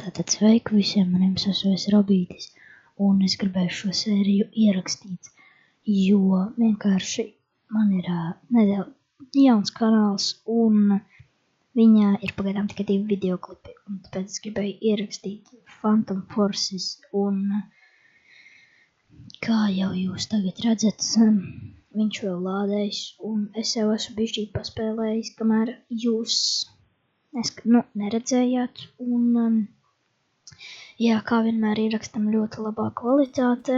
Tātad sveiku visiem, manim sasvēs Robītis, un es gribēju šo sēriju ierakstīt, jo vienkārši man ir nedaudz jauns kanāls, un viņā ir pagaidām tikai 2 videoklipi, un tāpēc es gribēju ierakstīt Phantom Forces, un kā jau jūs tagad redzat, viņš vēl lādējis, un es jau esmu bišķīt paspēlējis, kamēr jūs neredzējāt, un jā, kā vienmēr ierakstam ļoti labā kvalitātē,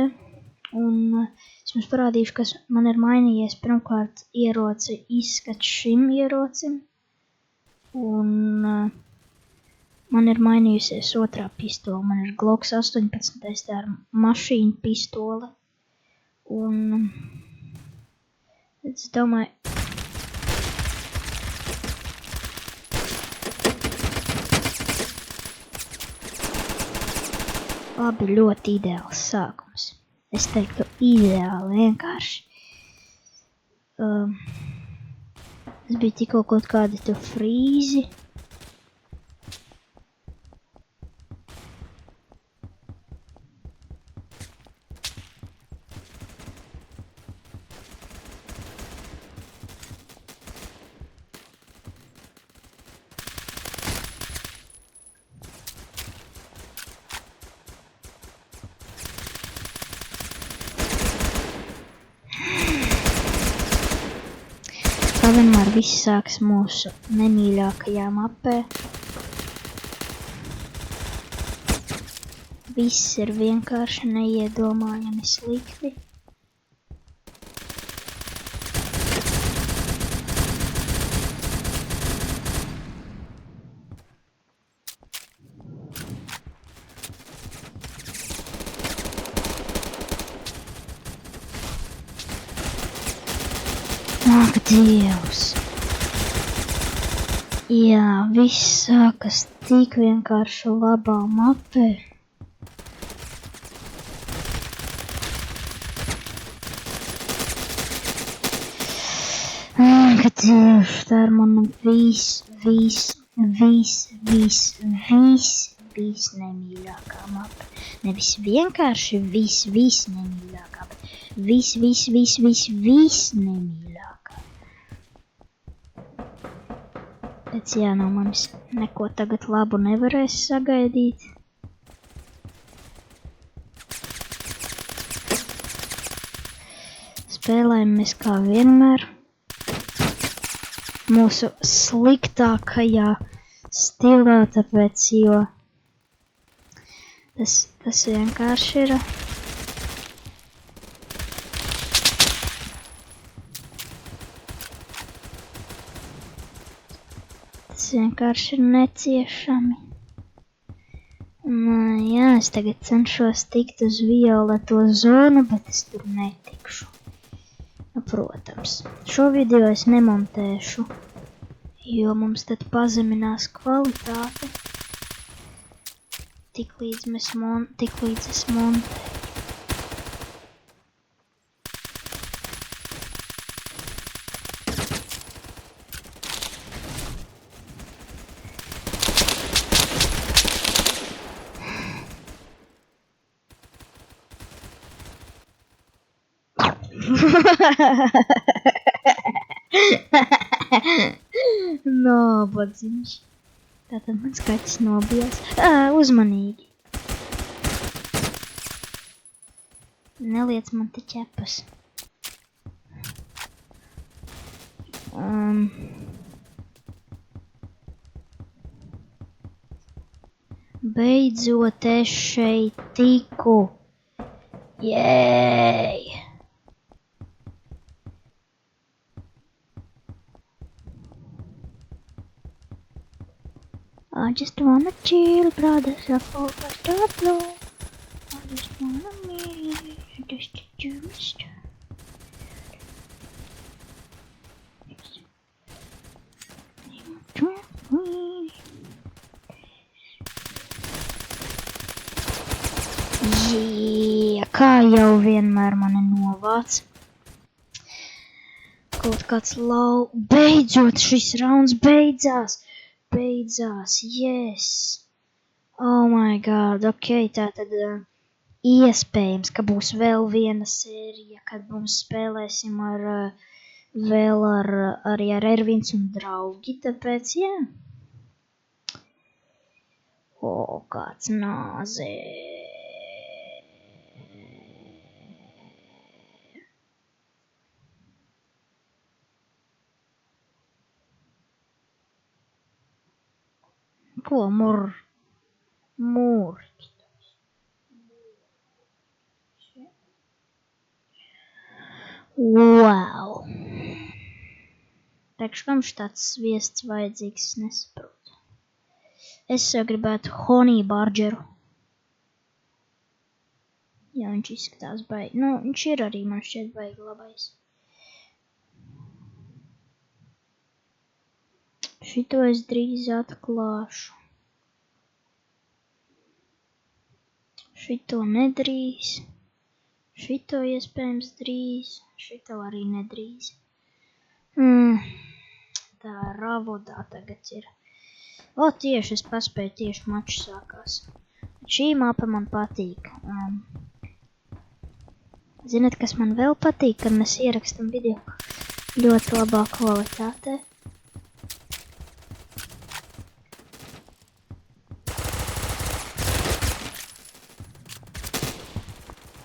un es jums parādīšu, kas man ir mainījies. Pirmkārt, ieroci izskats šim ierocim, un man ir mainījusies otrā pistola. Man ir Glocks 18, tā ir mašīna pistole, un es domāju, labi, ļoti ideāls sākums. Es teiktu, ideāli vienkārši. Es biju tikko kaut kādi tu frīzi. Kā vienmēr viss sāks mūsu nemīļākajā mapē. Viss ir vienkārši neiedomājami slikti. Ak, Dievs! Jā, viss sākas tik vienkārši labā mapē. Ak, Dievs, tā ir mana viss nemīļākā mapa. Nevis vienkārši viss nemīļākā, bet viss nemīļākā. Pēc jā, no manis neko tagad labu nevarēs sagaidīt. Spēlējamies kā vienmēr. Mūsu sliktākajā stilā, tāpēc, jo tas vienkārši ir. Tas vienkārši ir neciešami. Jā, es tagad cenšos tikt uz violeto zonu, bet es tur netikšu. Protams, šo video es nemontēšu, jo mums tad pazeminās kvalitāte. Tiklīdz es montēju. Nobadziņš. Tātad mans kaķis nobijās. Uzmanīgi. Neliec man te ķepas. Beidzot es šeit tiku. Jēj! I just wanna chill, brothers, I focus the flow. I just wanna meet, just to do stuff. Jā, kā jau vienmēr mani novāc. Kaut kāds Beidzot šis rauns beidzās! Yes! Oh my god, ok, tātad iespējams, ka būs vēl viena sērija, kad mums spēlēsim arī ar Ervins un draugi, tāpēc, jā. O, kāds nāzē. Ko mūrķi? Wow! Priekš kam tāds sviests vajadzīgs, es nesaprotu. Es gribētu honey barģeru. Jā, viņš izskatās baigi. Nu, viņš ir arī, man šķiet, baigi labais. Šito es drīz atklāšu. Šito nedrīz. Šito iespējams drīz. Šito arī nedrīz. Tā ravodā tagad ir. O, tieši, es paspēju, tieši mačs sākās. Šī mapa man patīk. Zināt, kas man vēl patīk, kad mēs ierakstam video ļoti labā kvalitātē?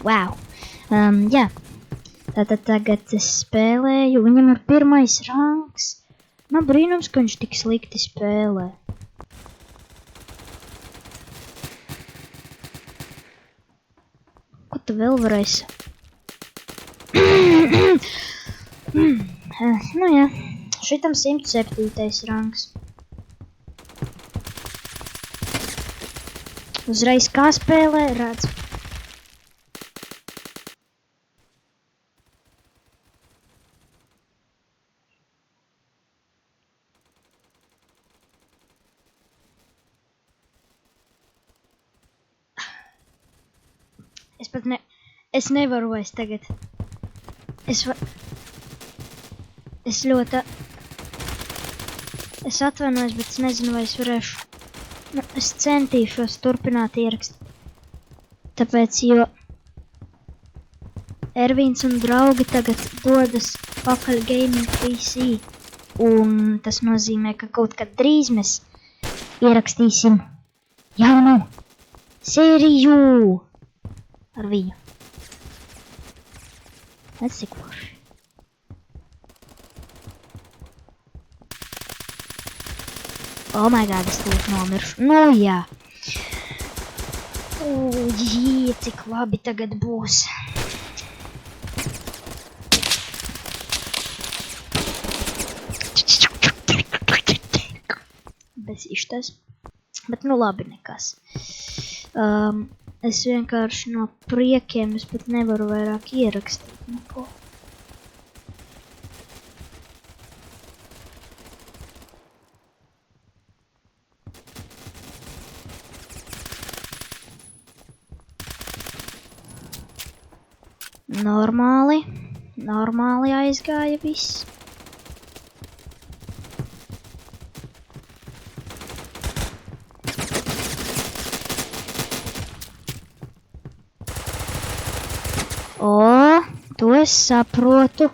Wow! Jā. Tātad tagad es spēlēju, viņam ir 1. rangs. Man brīnums, ka viņš tik slikti spēlē. Ko tu vēl varēsi? Nu jā, šitam 107. rangs. Uzreiz kā spēlē, redz. Es nevaru vairs tagad. Es atvainojos, bet es nezinu, vai es varēšu. Nu, es centīšos turpināt ierakstīt. Tāpēc, jo Ervins un draugi tagad dodas pakaļ gaming PC. Un tas nozīmē, ka kaut kad drīz mēs ierakstīsim jaunu sēriju ar viņu. Tas cik forši. Oh my god, es tūlīt nomiršu. Nu jā. Jī, cik labi tagad būs. Besīštas. Bet nu labi nekas. Es vienkārši no priekiem, es pat nevaru vairāk ierakstīt neko. Normāli aizgāja viss. O, to es saprotu.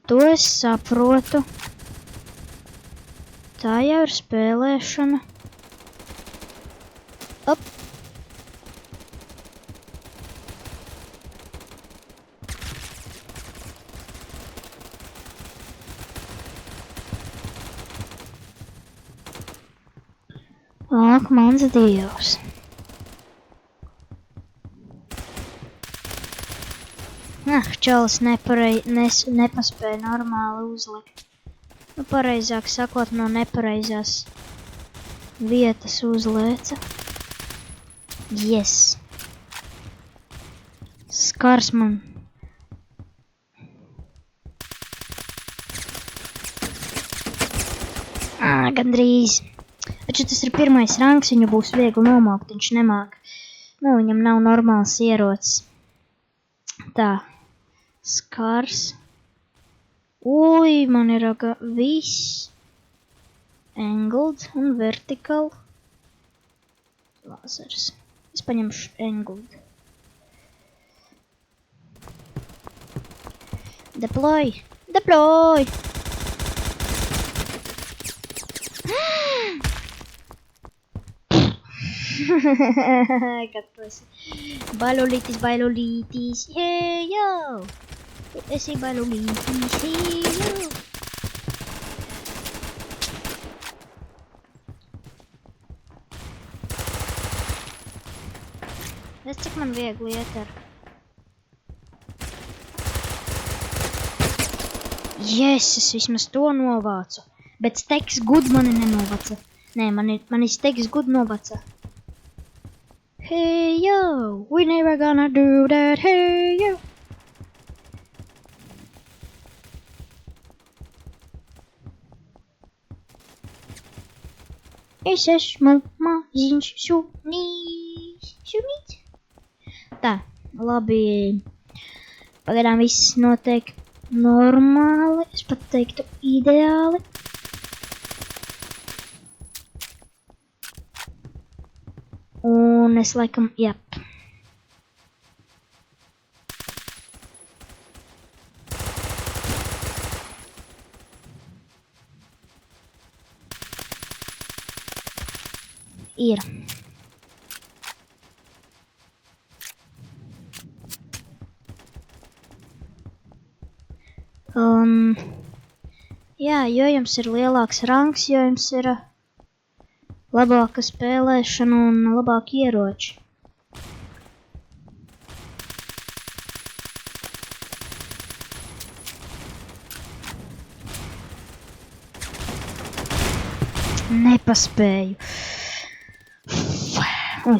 To es saprotu. Tā jau ir spēlēšana. Op. Ak, mans Dievs. Čalis nepaspēja normāli uzlikt. Nu, pareizāk sakot, no nepareizās vietas uzlēca. Yes. Skars man. Gandrīz. Taču tas ir 1. rangs, viņu būs viegli nomaukt, viņš nemāk. Nu, viņam nav normāls ierocis. Tā. Skars. Ui, man ir viss. Angled un vertical. Lāzers. Es paņemšu Enguldu. Deploy! Deploy! Gatavs. Bailulītis, bailulītis, hey, yo! Esi bailulītis, hey, yo! Es cik man viegli iet ar. Yes, es vismaz to novācu. Bet Steks Good mani nenovaca. Nē, mani Steks Good novaca. Hey, yo! We never gonna do that, hey, yo! Es esmu maziņš sunīts. Tā, labi. Pagaidām viss notiek normāli, es pat teiktu ideāli. Un es laikam, jā. Ir. Jā, jo jums ir lielāks rangs, jo jums ir labāka spēlēšana un labāki ieroči. Nepaspēju.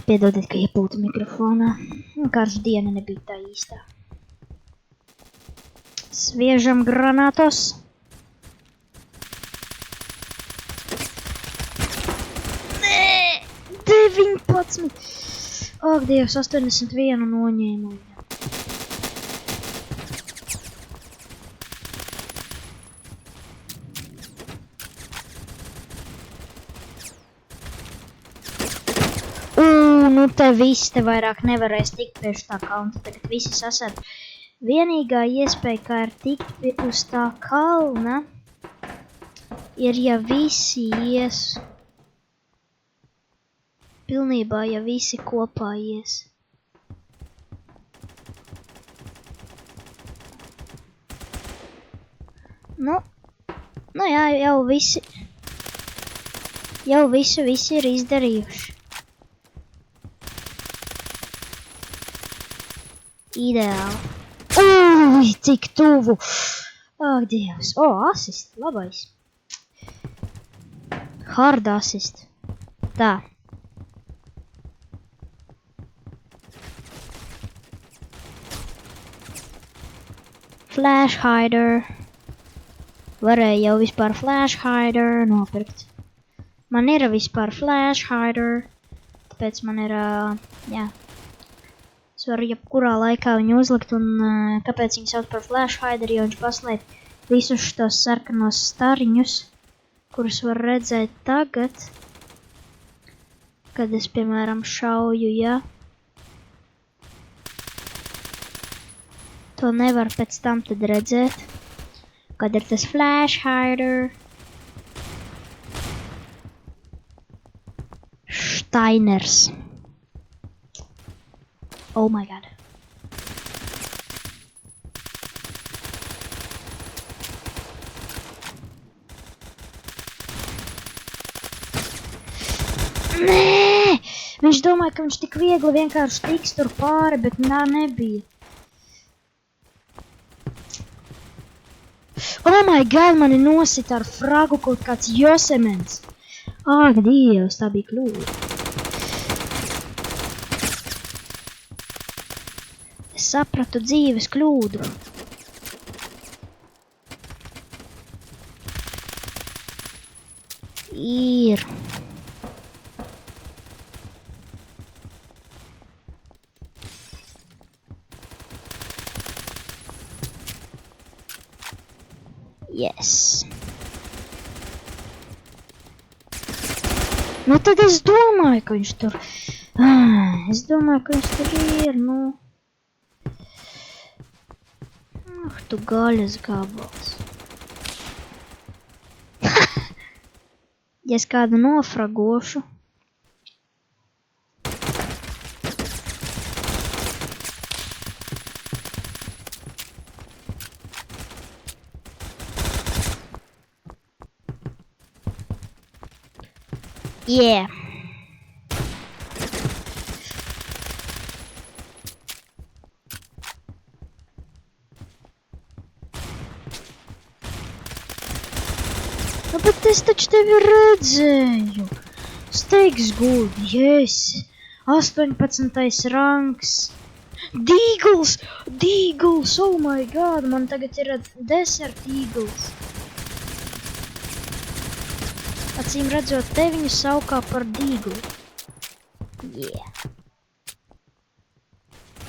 Piedodiet, ka iepūtu mikrofonā. Kāds diena nebija tā īstā. Sviežam granātos. Nē! 19! Ak, Dievs, 81 noņēmu. Nu te viss te vairāk nevarēs tikt pie tā kaunta, tagad visi sasēd. Vienīgā iespēja, kā ir tikt uz tā kalna, ir, ja visi ies. Pilnībā, ja visi kopā ies. Nu jā, jau visi ir izdarījuši. Ideāli. Ui, cik tuvu. Ak, Dievs. Asist. Labais. Hard assist. Tā. Flash hider. Varēja jau vispār flash hider nopirkt. Man ir vispār flash hider. Tāpēc man ir, jā. Es varu jebkurā laikā viņu uzlikt, un kāpēc viņu sauc par flash hider, jo viņš paslēp visus tos sarkanos stariņus, kurus var redzēt tagad, kad es, piemēram, šauju, ja. To nevar pēc tam tad redzēt, kad ir tas flash hider. Steiners. Oh my god. Nē! Viņš domāja, ka viņš tik viegli vienkārši tiks tur pāri, bet nā, nebija. Oh my god, mani nosita ar fragu kaut kāds Josemens. Ak, Dievs, tā bija kļūda. Sapratu dzīves kļūdu. Ir. Yes. Nu tad es domāju, ka viņš tur Es domāju, ka viņš tur ir, nu. Tu gaļas gabals. Ja es kādu nofragošu. Yeah. Nu, bet es taču tevi redzēju. Steigs guļ, yes. 18. rangs. Dīgls, oh my god, man tagad ir desert eagles. Acīm redzot, te viņu saukā par dīglu. Yeah.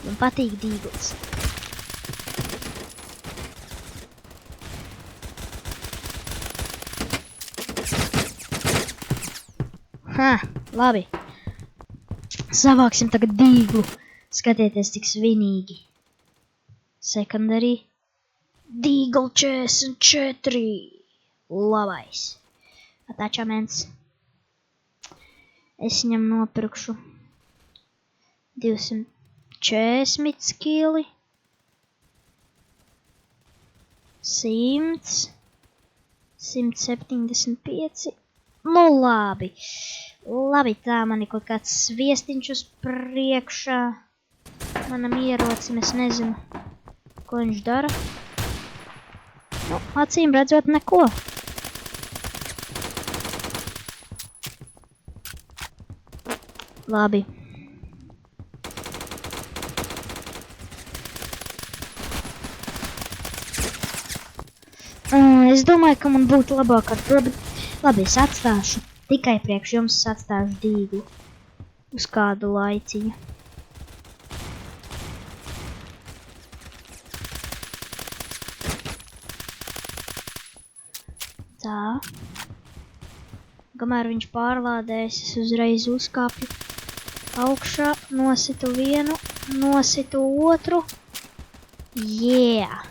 Man patīk dīgls. Labi. Savāksim tagad dīglu. Skatieties, cik svinīgi. Secondary. Dīgl 44. Labais. Attachments. Es viņam nopirkšu 240 skili. 100. 175. Nu labi. Labi, tā man ir kaut kāds sviestiņš uz priekšā. Manam ierocim, es nezinu, ko viņš dara. Nu, acīm redzot neko. Labi. Es domāju, ka man būtu labāk ar to, bet labi, es atstāšu. Tikai priekš jums atstāšu dīglu. Uz kādu laiciņu. Tā. Kamēr viņš pārlādēs, es uzreiz uzkāpju augšā, nositu vienu, nositu otru. Yeah!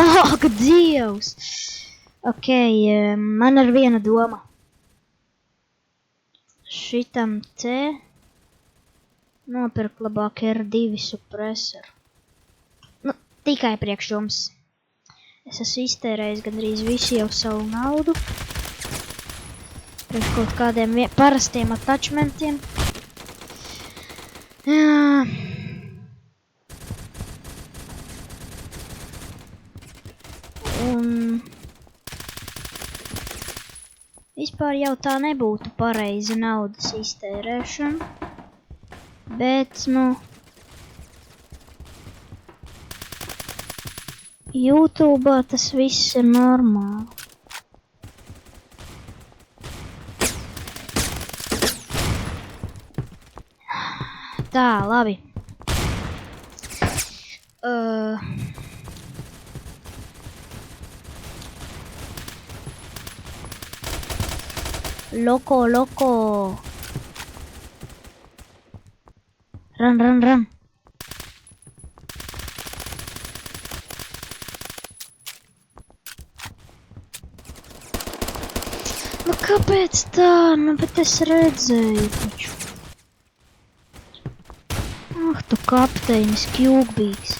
Ak, Dievs! Ok, man ir viena doma. Šitam te nopirkt labāk R2 supresoru. Nu, tikai priekš jums. Es esmu iztērējis gandrīz visu jau savu naudu. Priekš kaut kādiem parastiem attachmentiem. Jā. Un vispār jau tā nebūtu pareiza naudas iztērēšana, bet, nu, YouTube'ā tas viss ir normāli. Tā, labi. Loco. Run. Nu, kāpēc tā? Nu, bet es redzēju taču. Ah, tu kapteinis kjūgbīgs.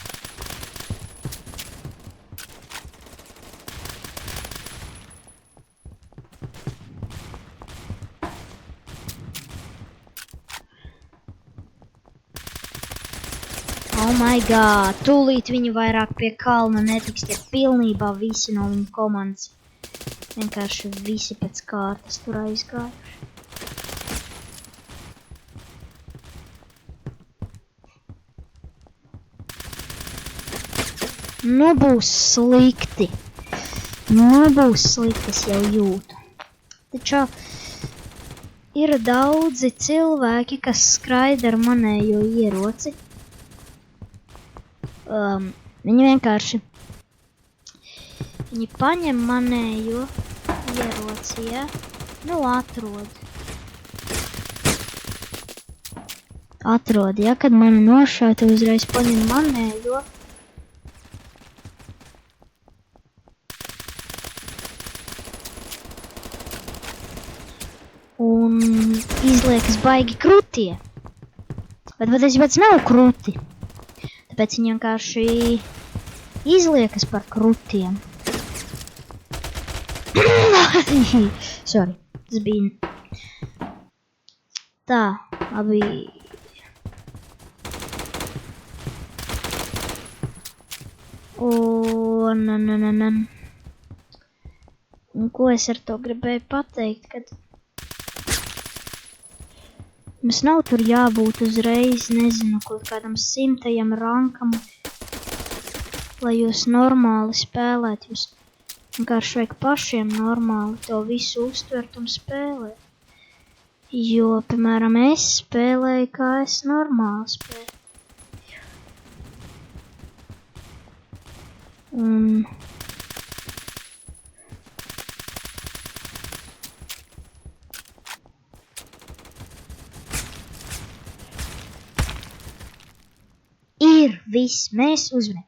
Oh my god, tūlīt viņi vairāk pie kalna netiks, tie pilnībā visi no viņa komandas. Vienkārši visi pēc kārtas tur aizgājuši. Nu būs slikti. Es jau jūtu. Taču ir daudzi cilvēki, kas skraida ar manējo ieroci. Viņi vienkārši viņi paņem manējo ieroci, ja? Nu, atrod. Atrod, ja, kad mani nošāja, tu uzreiz paņem manējo. Un izliekas baigi krutie. Bet patiesībā tas nav kruti. Tāpēc viņi vienkārši izliekas par krutiem. Sorry, tas bija... Tā, labi... Un ko es ar to gribēju pateikt, kad... Mums nav tur jābūt uzreiz, nezinu, kaut kādam 100. rankam, lai jūs normāli spēlēt. Jūs vienkārši vajag pašiem normāli to visu uztvert un spēlēt. Jo, piemēram, es spēlēju, kā es normāli spēlēju. Un... Ir viss, mēs uzvarējām.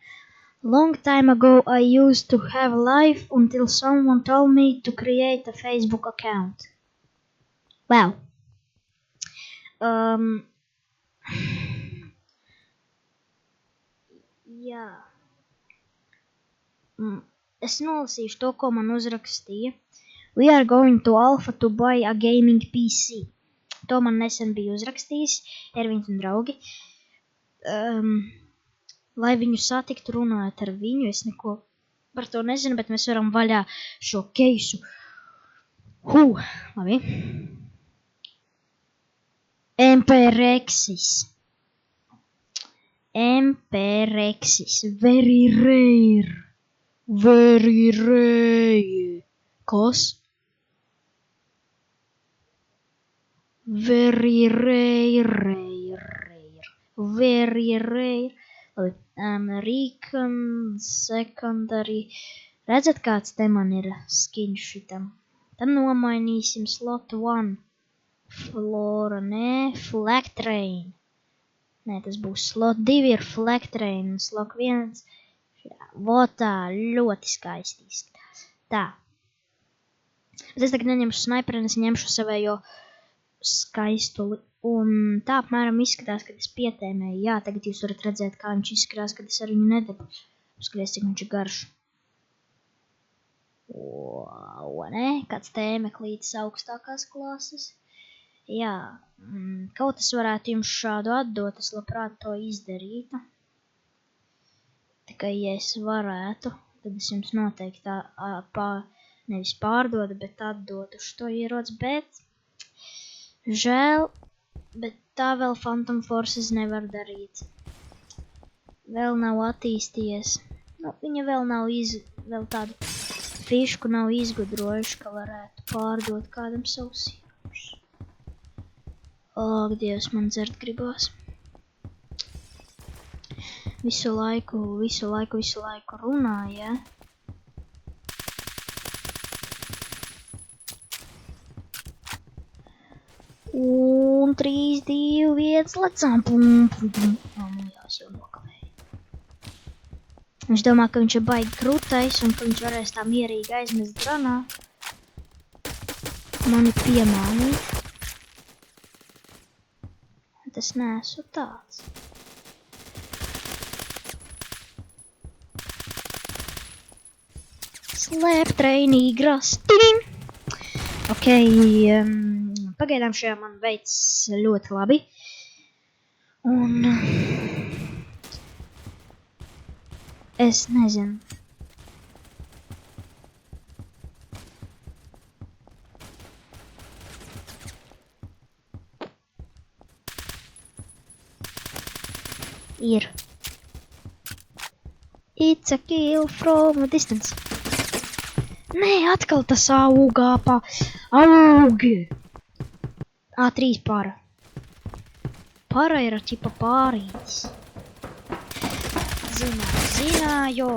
Long time ago I used to have a life until someone told me to create a Facebook account. Wow. Jā. Es nolasīšu to, ko man uzrakstīja. We are going to Alpha to buy a gaming PC. To man nesen bija uzrakstījis Ervins un draugi. Lai viņu satiktu, runājot ar viņu, es neko par to nezinu, bet mēs varam vaļā šo keisu. Labi. Emperexis. Very rare. Very rare. Kas? Very rare. Very rare. Recon secondary. Redzat, kāds te man ir skin šitam? Tad nomainīsim slot 1. Flora, nē, flag train. Nē, tas būs slot 2 ir flag train un slot 1. Votā ļoti skaisti izskatās. Tā. Bet es tagad neņemšu sniperi, es ņemšu savējo skaistuli. Un tā apmēram izskatās, kad es pietēmēju. Jā, tagad jūs varat redzēt, kā viņš izskatās, kad es ar viņu nedebu. Skaties, cik viņš ir garš. Nē, kāds tēmeklītis augstākās klases. Jā, kaut es varētu jums šādu atdot, es labprāt to izdarītu. Tikai, ja es varētu, tad es jums noteikti nevis pārdodu, bet atdotu šo ieroci, bet žēl, bet tā vēl Phantom Forces nevar darīt. Vēl nav attīstījies. Nu, viņa vēl nav vēl tādu fišku nav izgudrojuši, ka varētu pārdot kādam savus ieročus. Ak, Dievs, man dzert gribās. Visu laiku runā, ja? Un 3, 2, 1, lecām. Jās jau nokavēja. Viņš domā, ka viņš ir baigi krūtais un ka viņš varēs tā mierīgi aizmest granātu. Mani piemānīt. Tas neesmu tāds. Slēptreinī gras. Ok, pagaidām šajā man veids ļoti labi. Un es nezinu. Ir. It's a kill from a distance. Nē, atkal tas augā augi. A3 para. Para ir ķipa pārītis. Zināju.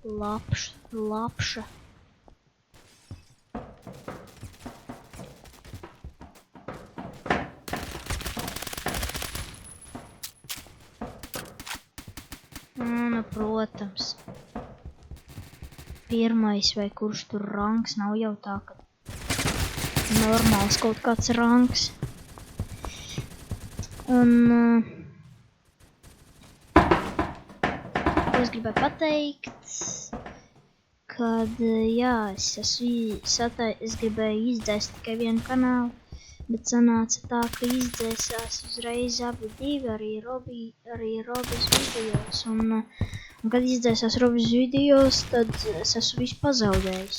Lapša. Nu, protams. Pirmais vai kurš tur rangs nav jau tā, ka normāls kaut kāds rangs. Un es gribēju pateikt, kad, jā, es gribēju izdzēst tikai vienu kanālu, bet sanāca tā, ka izdzēsās uzreiz abi divi, arī Robis videjos, un kad izdzēsās Robis videjos, tad es esmu visu pazaudējis,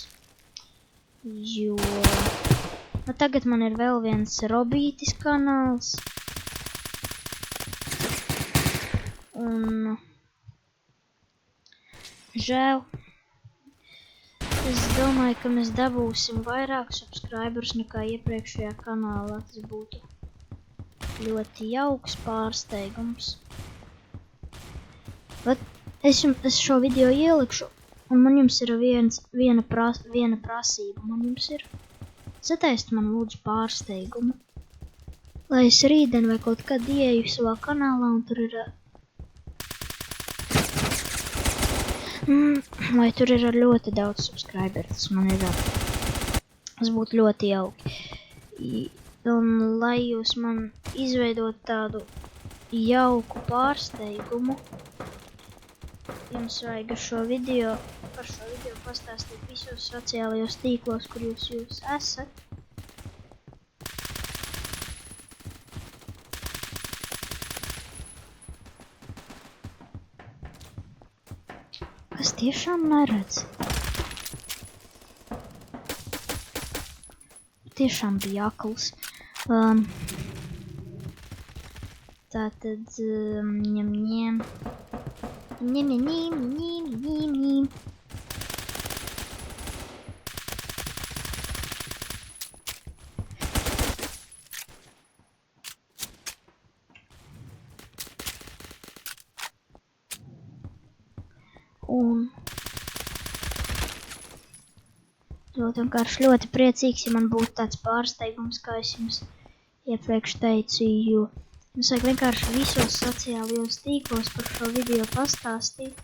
jo tagad man ir vēl viens Robītis kanāls, un žēl. Es domāju, ka mēs dabūsim vairāk subscriberus nekā iepriekšējā kanālā. Tas būtu ļoti jauks pārsteigums. Bet es šo video ielikšu, un man jums ir viena prasība. Man jums ir sataist man lūdzu pārsteigumu. Lai es rītdien vai kaut kad ieeju savā kanālā, un tur ir vai tur ir ļoti daudz subscriberu, tas būtu ļoti jauki. Un lai jūs man izveidot tādu jauku pārsteigumu, jums vajag par šo video pastāstīt visos sociālajos tīklos, kur jūs esat. Es tiešām neredzu. Tiešām bija akls. Tātad ņem. Un ļoti priecīgs, ja man būtu tāds pārsteigums, kā es jums iepriekš teicu, jo mums vajag vienkārši visos sociālajos tīklos par šo video pastāstīt.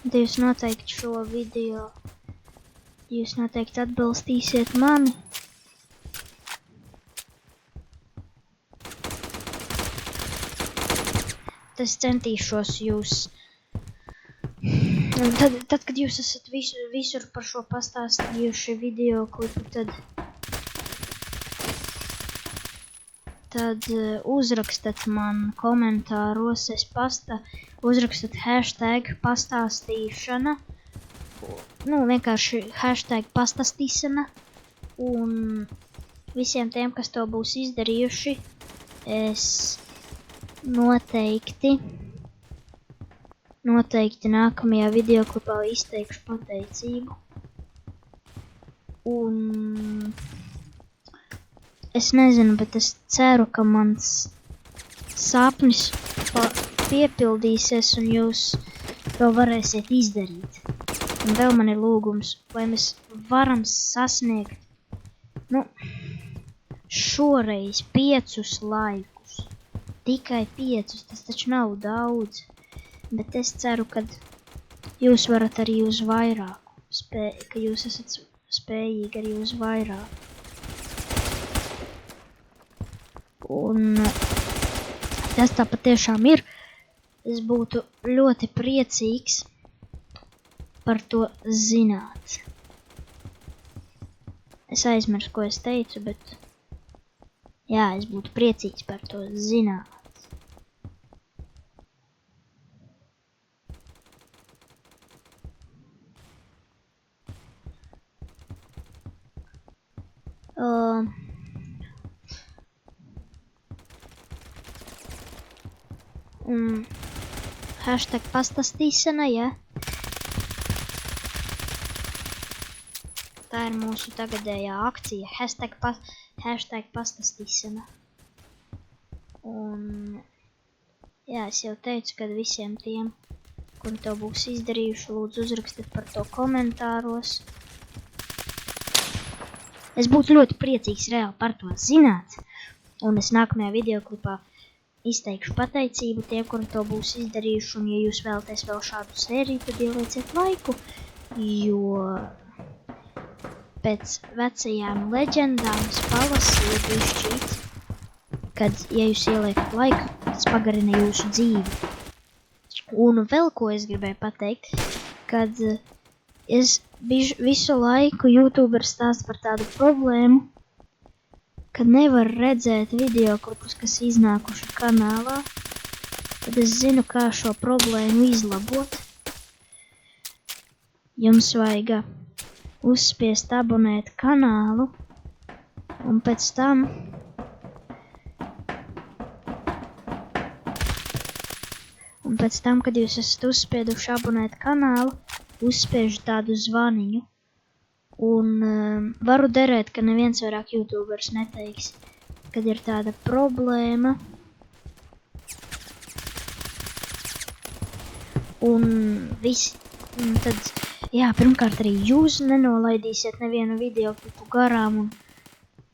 Tad jūs noteikti šo video, jūs noteikti atbalstīsiet mani. Es centīšos jūs, tad kad jūs esat visur par šo pastāstījuši video klipu, tad uzrakstat man komentāros, uzrakstat hashtag pastāstīšana, vienkārši hashtag pastāstīšana, un visiem tiem, kas to būs izdarījuši, es noteikti nākamajā videoklipā izteikšu pateicību. Un es nezinu, bet es ceru, ka mans sapnis piepildīsies un jūs to varēsiet izdarīt. Un vēl man ir lūgums, vai mēs varam sasniegt, šoreiz 5 laikus. Tikai 5, tas taču nav daudz, bet es ceru, ka jūs varat arī uz vairāku, ka jūs esat spējīgi arī uz vairāku. Un tas tā patiešām ir, es būtu ļoti priecīgs par to zināt. Es aizmirsu, ko es teicu, bet jā, es būtu priecīgs par to zināt. Hashtag pastāstīšana, ja? Tā ir mūsu tagadējā akcija. Hashtag pastāstīšana. Un Jā, es jau teicu, ka visiem tiem, kuri to būs izdarījuši, lūdzu uzrakstiet par to komentāros. Es būtu ļoti priecīgs reāli par to zināt, un es nākamajā videoklipā izteikšu pateicību tiem, kuri to būs izdarījuši, un ja jūs vēlaties vēl šādu sēriju, tad ielieciet laiku, jo pēc vecajām leģendām es palasīju bišķīt, kad, ja jūs ieliekat laiku, tas pagarina jūsu dzīvi. Un vēl ko es gribēju pateikt, kad es visu laiku YouTuber stāst par tādu problēmu, kad nevar redzēt videoklipus, kas iznākuši kanālā, tad es zinu, kā šo problēmu izlabot. Jums vajag uzspiest abonēt kanālu, un pēc tam kad jūs esat uzspieduši abonēt kanālu, uzspiežu tādu zvaniņu. Un varu derēt, ka neviens vairāk YouTubers neteiks, kad ir tāda problēma. Un tad, jā, pirmkārt arī jūs nenolaidīsiet nevienu videoklipu garām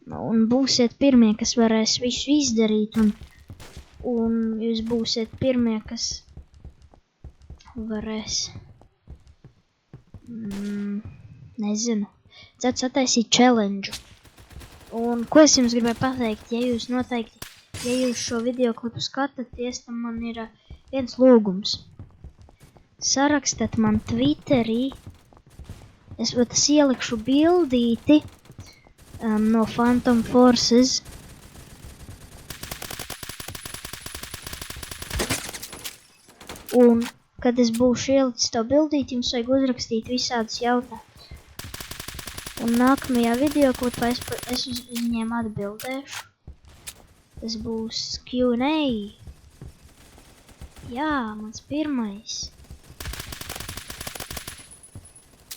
un būsiet pirmie, kas varēs visu izdarīt, un jūs būsiet pirmie, kas varēs, nezinu, sataisīt challenge. Un ko es jums gribēju pateikt, ja jūs šo videoklipu skatāties, tad man ir viens lūgums. Sarakstat man Twitterī, es ielikšu bildīti no Phantom Forces. Un, kad es būšu ielicis to bildīti, jums vajag uzrakstīt visādus jautājumus. Un nākamajā videoklipā es uz viņiem atbildēšu. Tas būs Q&A. Jā, mans pirmais.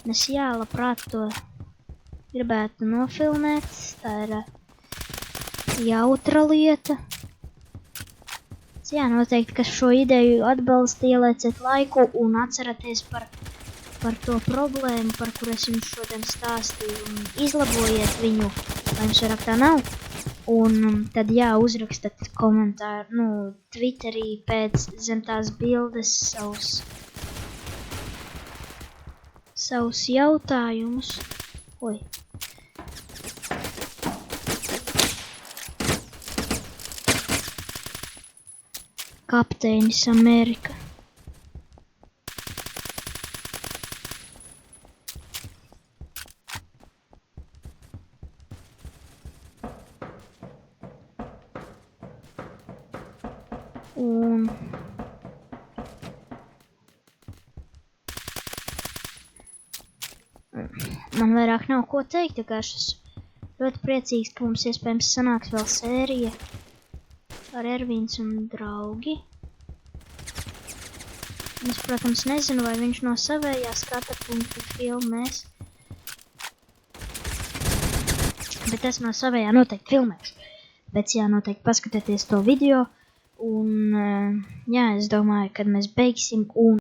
Es labprāt to gribētu nofilmēt. Tā ir jautra lieta. Jā, noteikti, ka šo ideju atbalsta, ielieciet laiku un atceraties par to problēmu, par kuru es jums šodien stāstīju, un izlabojiet viņu, lai jums vairāk tā nav. Un tad jā, uzrakstat komentāru, Twitterī pēc zem tās bildes savus jautājumus. Oi. Kapteinis Amerika. Un man vairāk nav ko teikt, jo es esmu ļoti priecīgs, ka mums iespējams sanāks vēl sērija ar Ervīns un draugi. Es, protams, nezinu, vai viņš no savējā skata punkta filmēs. Bet es no savējā noteikti filmēšu. Bet jā, noteikti paskatieties to video. Un jā, es domāju, kad mēs beigsim un